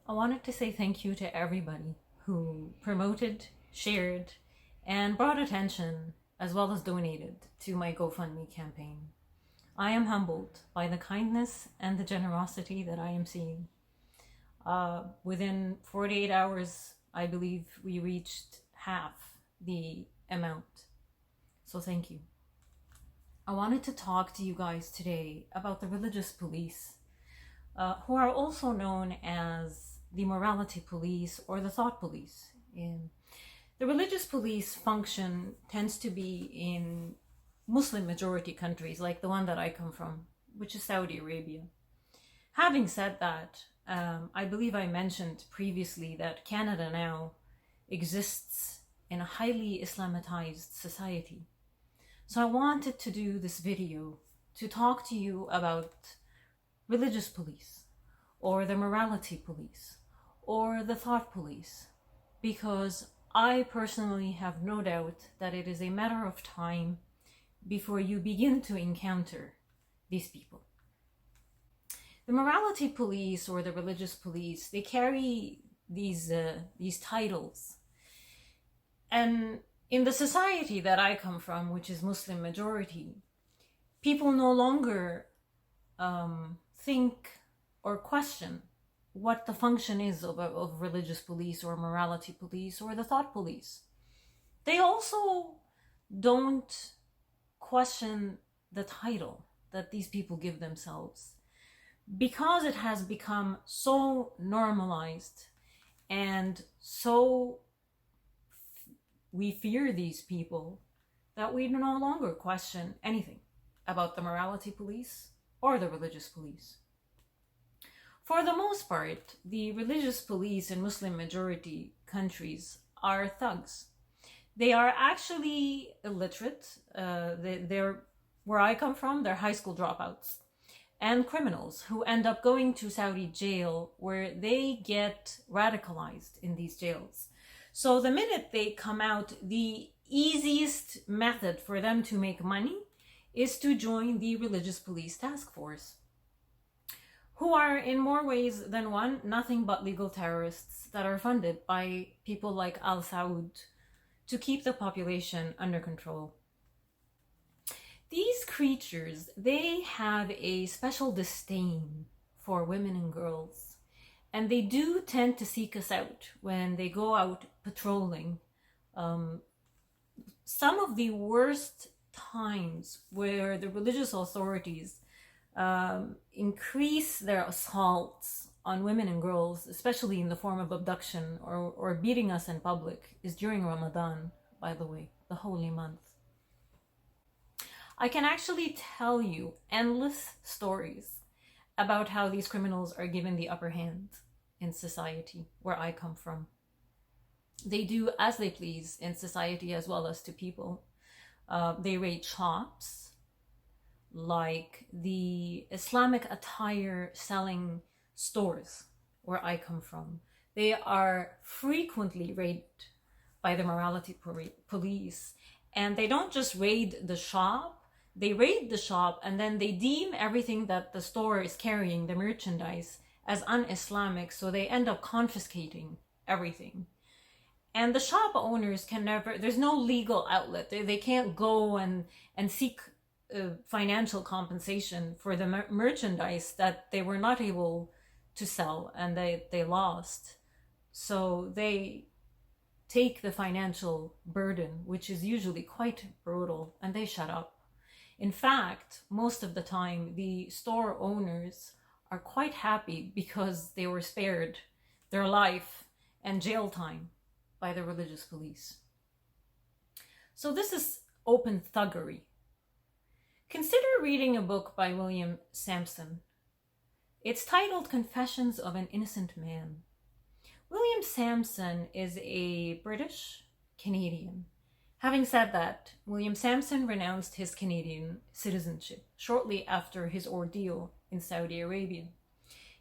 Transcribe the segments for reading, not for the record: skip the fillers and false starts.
I wanted to say thank you to everybody who promoted, shared, and brought attention as well as donated to my GoFundMe campaign. I am humbled by the kindness and the generosity that I am seeing. Within 48 hours, I believe we reached half the amount. So thank you. I wanted to talk to you guys today about the religious police, who are also known as the morality police or the thought police. The religious police function tends to be in Muslim majority countries like the one that I come from, which is Saudi Arabia. Having said that, I believe I mentioned previously that Canada now exists in a highly Islamatized society. So I wanted to do this video to talk to you about religious police or the morality police or the thought police, because I personally have no doubt that it is a matter of time before you begin to encounter these people. The morality police or the religious police, they carry these titles. And in the society that I come from, which is Muslim majority, people no longer think or question what the function is of religious police or morality police or the thought police. They also don't question the title that these people give themselves, because it has become so normalized and so we fear these people that we no longer question anything about the morality police or the religious police. For the most part, the religious police in Muslim majority countries are thugs. They are actually illiterate. They're where I come from, they're high school dropouts and criminals who end up going to Saudi jail, where they get radicalized in these jails. So the minute they come out, the easiest method for them to make money is to join the religious police task force, who are in more ways than one nothing but legal terrorists that are funded by people like Al Saud to keep the population under control. These creatures, they have a special disdain for women and girls, and they do tend to seek us out when they go out patrolling. Some of the worst times where the religious authorities increase their assaults on women and girls, especially in the form of abduction or beating us in public, is during Ramadan, by the way, the holy month. I can actually tell you endless stories about how these criminals are given the upper hand in society where I come from. They do as they please in society as well as to people. They raid shops, like the Islamic attire selling stores where I come from. They are frequently raided by the morality police, and they don't just raid the shop, they raid the shop and then they deem everything that the store is carrying, the merchandise, as un-Islamic, so they end up confiscating everything. And the shop owners can never, there's no legal outlet. They can't go and seek financial compensation for the merchandise that they were not able to sell and they lost. So they take the financial burden, which is usually quite brutal, and they shut up. In fact, most of the time, the store owners are quite happy because they were spared their life and jail time by the religious police. So this is open thuggery. Consider reading a book by William Sampson. It's titled Confessions of an Innocent Man. William Sampson is a British Canadian. Having said that, William Sampson renounced his Canadian citizenship shortly after his ordeal in Saudi Arabia.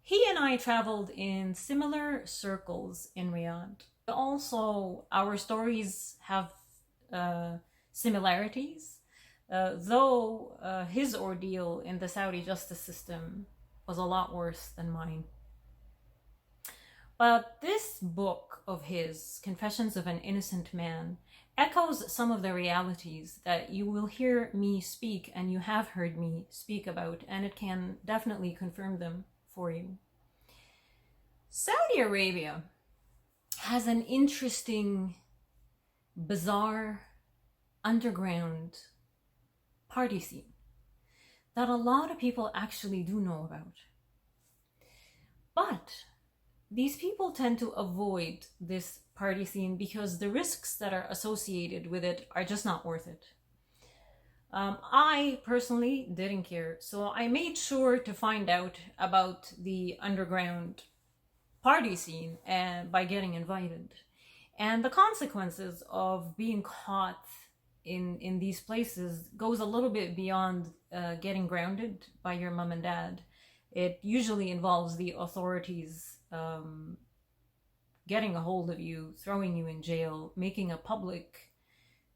He and I traveled in similar circles in Riyadh. Also, our stories have similarities, though his ordeal in the Saudi justice system was a lot worse than mine. But this book of his, Confessions of an Innocent Man, echoes some of the realities that you will hear me speak and you have heard me speak about, and it can definitely confirm them for you. Saudi Arabia has an interesting, bizarre, underground party scene that a lot of people actually do know about. But these people tend to avoid this party scene because the risks that are associated with it are just not worth it. I personally didn't care, so I made sure to find out about the underground party scene and by getting invited. And the consequences of being caught in these places goes a little bit beyond getting grounded by your mom and dad. It usually involves the authorities getting a hold of you, throwing you in jail, making a public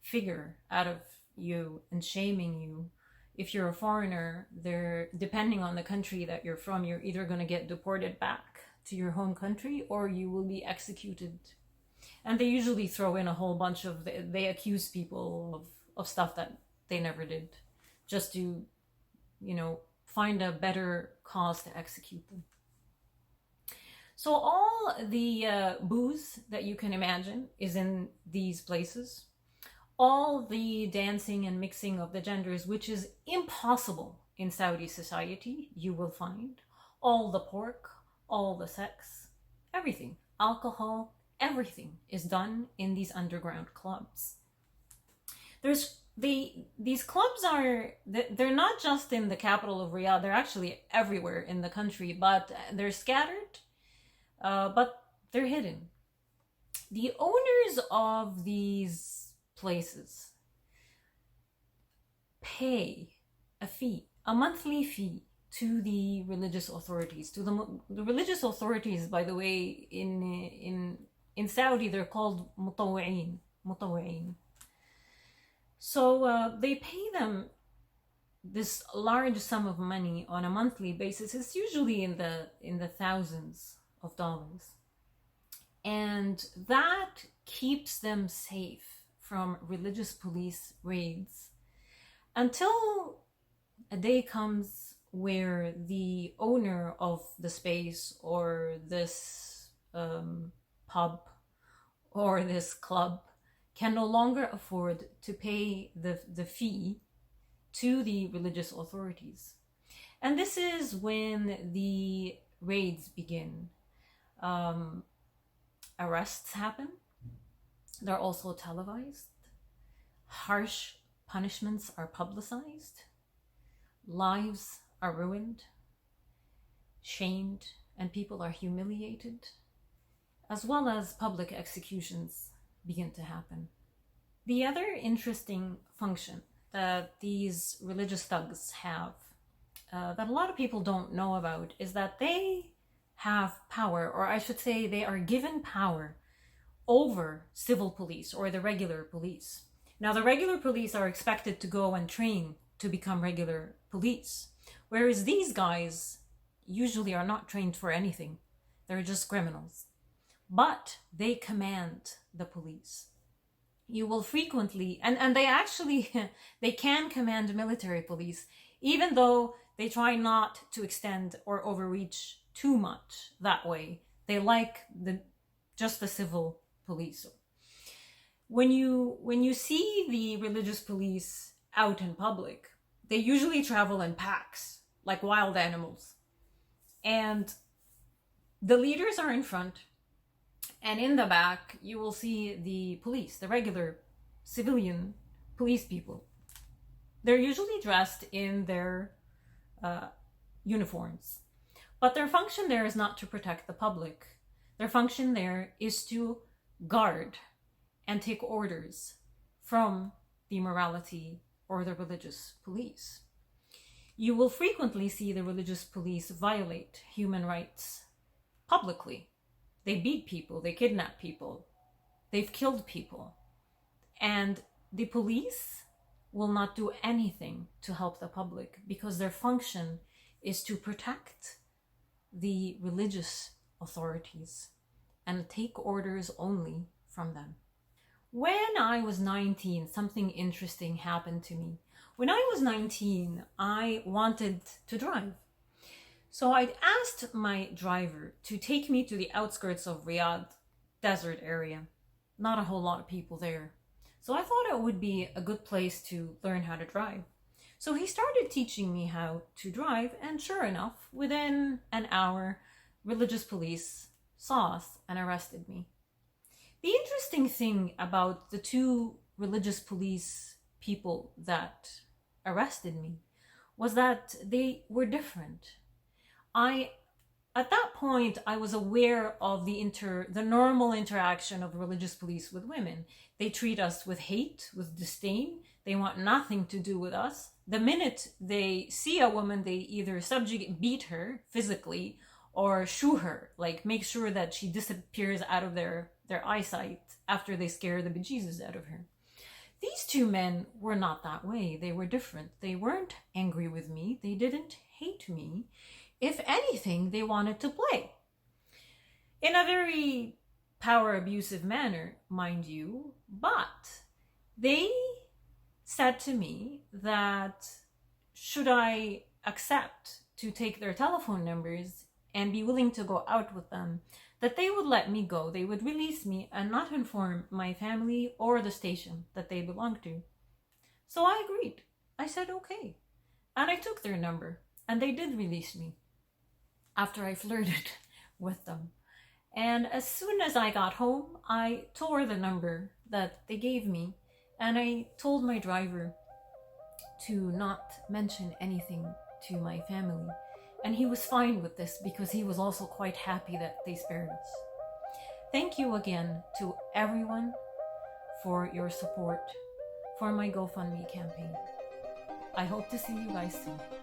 figure out of you and shaming you. If you're a foreigner, they're, depending on the country that you're from, you're either going to get deported back to your home country or you will be executed. And they usually throw in a whole bunch of, they accuse people of stuff that they never did, just to, you know, find a better cause to execute them. So all the booze that you can imagine is in these places. All the dancing and mixing of the genders, which is impossible in Saudi society, you will find. All the pork, all the sex, everything, alcohol, everything is done in these underground clubs. These clubs are, they're not just in the capital of Riyadh, they're actually everywhere in the country, but they're scattered, but they're hidden. The owners of these places pay a fee, a monthly fee, to the religious authorities. To the religious authorities, by the way, in Saudi, they're called mutawwa'in. So they pay them this large sum of money on a monthly basis. It's usually in the thousands of dollars, and that keeps them safe from religious police raids until a day comes where the owner of the space or this pub or this club can no longer afford to pay the fee to the religious authorities. And this is when the raids begin. Arrests happen. They're also televised. Harsh punishments are publicized. Lives are ruined, shamed, and people are humiliated, as well as public executions begin to happen. The other interesting function that these religious thugs have, that a lot of people don't know about, is that they have power, or I should say they are given power over civil police or the regular police. Now, the regular police are expected to go and train to become regular police, whereas these guys usually are not trained for anything. They're just criminals. But they command the police. You will frequently, and they actually, they can command military police, even though they try not to extend or overreach too much that way. They like just the civil police. When you see the religious police out in public, they usually travel in packs, like wild animals. And the leaders are in front, and in the back, you will see the police, the regular civilian police people. They're usually dressed in their uniforms. But their function there is not to protect the public. Their function there is to guard and take orders from the morality or the religious police. You will frequently see the religious police violate human rights publicly. They beat people, they kidnap people, they've killed people. And the police will not do anything to help the public because their function is to protect the religious authorities. and take orders only from them. When I was 19, something interesting happened to me. When I was 19, I wanted to drive. So I'd asked my driver to take me to the outskirts of Riyadh, desert area. Not a whole lot of people there. So I thought it would be a good place to learn how to drive. So he started teaching me how to drive, and sure enough, within an hour, religious police saw us and arrested me. The interesting thing about the two religious police people that arrested me was that they were different. At that point, I was aware of the normal interaction of religious police with women. They treat us with hate, with disdain. They want nothing to do with us. The minute they see a woman, they either beat her physically or shoo her, like make sure that she disappears out of their eyesight after they scare the bejesus out of her. These two men were not that way. They were different. They weren't angry with me. They didn't hate me. If anything, they wanted to play. In a very power abusive manner, mind you, but they said to me that should I accept to take their telephone numbers and be willing to go out with them, that they would let me go, they would release me and not inform my family or the station that they belonged to. So I agreed. I said okay. And I took their number, and they did release me after I flirted with them. And as soon as I got home, I tore the number that they gave me, and I told my driver to not mention anything to my family. And he was fine with this because he was also quite happy that they spared us. Thank you again to everyone for your support for my GoFundMe campaign. I hope to see you guys soon.